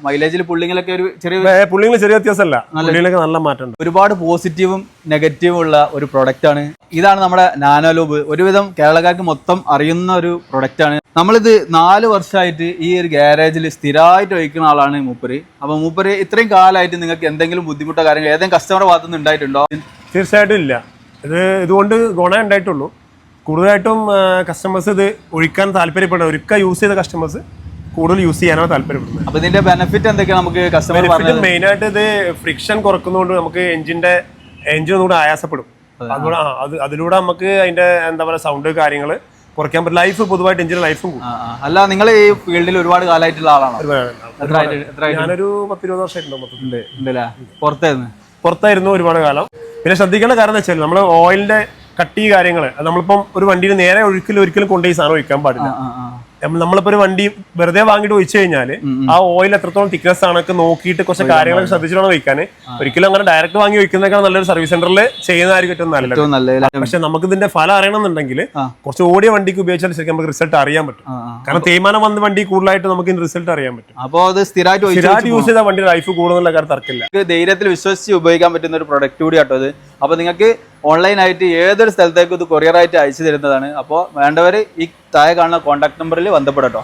മൈലേജിൽ പുള്ളിങ്ങിലൊക്കെ ഒരു ചെറിയ വ്യത്യാസമല്ല, നല്ല മാറ്റമുണ്ട്. ഒരുപാട് പോസിറ്റീവും നെഗറ്റീവും ഉള്ള ഒരു പ്രൊഡക്റ്റ് ആണ്. ഇതാണ് നമ്മുടെ നാനോ ലൂബ്. ഒരുവിധം കേരളക്കാർക്ക് മൊത്തം അറിയുന്ന ഒരു പ്രൊഡക്റ്റ് ആണ്. നമ്മളിത് 4 വർഷമായിട്ട് ഈ ഒരു ഗ്യാരേജിൽ സ്ഥിരമായിട്ട് വയ്ക്കുന്ന ആളാണ് മൂപ്പര്. അപ്പൊ മൂപ്പര് ഇത്രയും കാലമായിട്ട് നിങ്ങൾക്ക് എന്തെങ്കിലും ബുദ്ധിമുട്ടോ കാര്യങ്ങൾ ഏതെങ്കിലും കസ്റ്റമറുടെ ഭാഗത്തുനിന്ന് ഉണ്ടായിട്ടുണ്ടോ? തീർച്ചയായിട്ടും ഇല്ല. ഇതുകൊണ്ട് ഗുണം ഉണ്ടായിട്ടുള്ളൂ. കൂടുതലായിട്ടും കസ്റ്റമേഴ്സ് ഇത് ഒഴിക്കാൻ താല്പര്യപ്പെടുന്നത്, ഒരിക്കൽ യൂസ് ചെയ്ത കസ്റ്റമേഴ്സ് കൂടുതൽ യൂസ് ചെയ്യാനാണ് താല്പര്യപ്പെടുന്നത്. അപ്പൊ ഇതിന്റെ ബെനിഫിറ്റ് എന്തൊക്കെയാണ് നമുക്ക് കസ്റ്റമർ പറഞ്ഞത്? മെയിൻ ആയിട്ട് ഇത് ഫ്രിക്ഷൻ കുറക്കുന്നതുകൊണ്ട് നമുക്ക് എഞ്ചിൻ ഒന്നുകൂടെ ആയാസപ്പെടും. അതിലൂടെ നമുക്ക് അതിന്റെ എന്താ പറയുക സൗണ്ട് കാര്യങ്ങൾ കുറയ്ക്കാൻ പറ്റും. ലൈഫ് പൊതുവായിട്ട് എഞ്ചിന് ലൈഫും കൂടും. അല്ല, നിങ്ങൾ ഈ ഫീൽഡിൽ ഒരുപാട് കാലമായിട്ടുള്ള ആളാണോ? ഞാനൊരു 10-20 വർഷമായിട്ടുണ്ടല്ലേ. പുറത്തായിരുന്നു ഒരുപാട് കാലം. പിന്നെ ശ്രദ്ധിക്കേണ്ട കാരണം എന്ന് വെച്ചാൽ നമ്മൾ ഓയിലിന്റെ കട്ടി കാര്യങ്ങൾ നമ്മളിപ്പം ഒരു വണ്ടിയിൽ നേരെ ഒരിക്കലും കൊണ്ടുപോയി സാധനം ഒഴിക്കാൻ പാടില്ല. നമ്മളിപ്പോ ഒരു വണ്ടി വെറുതെ വാങ്ങിയിട്ട് ഒഴിച്ചു കഴിഞ്ഞാല് ആ ഓയിൽ എത്രത്തോളം തിക്നെസ് ആണൊക്കെ നോക്കിയിട്ട് കുറച്ച് കാര്യങ്ങളൊക്കെ ശ്രദ്ധിച്ചിട്ടാണ് ഒഴിക്കാൻ. ഒരിക്കലും അങ്ങനെ ഡയറക്റ്റ് വാങ്ങി ഒഴിക്കുന്നേക്കാൾ നല്ലൊരു സർവീസ് സെന്ററിൽ ചെയ്യുന്നതായിരിക്കും ഏറ്റവും നല്ലത്. പക്ഷെ നമുക്ക് ഇതിന്റെ ഫലം അറിയണമെന്നുണ്ടെങ്കിൽ കുറച്ച് ഓടിയ വണ്ടിക്ക് ഉപയോഗിച്ചാൽ ശരിക്കും നമുക്ക് റിസൾട്ട് അറിയാൻ പറ്റും. കാരണം തേയ്മാനം വന്ന വണ്ടി കൂടുതലായിട്ട് നമുക്ക് റിസൾട്ട് അറിയാൻ പറ്റും. അപ്പോൾ അത് സ്ഥിരമായിട്ട് യൂസ് ചെയ്ത വണ്ടി ലൈഫ് കൂടുതലുള്ള കാര്യം തർക്കില്ല. ധൈര്യത്തിൽ വിശ്വസിച്ച് ഉപയോഗിക്കാൻ പറ്റുന്ന ഒരു പ്രൊഡക്റ്റ് കൂടി കേട്ടോ ഇത്. അപ്പൊ നിങ്ങൾക്ക് ഓൺലൈനായിട്ട് ഏതൊരു സ്ഥലത്തേക്കും ഇത് കൊറിയറായിട്ട് അയച്ചു തരുന്നതാണ്. അപ്പോൾ വേണ്ടവർ ഈ താഴെ കാണുന്ന കോൺടാക്ട് നമ്പറിൽ ബന്ധപ്പെടട്ടോ.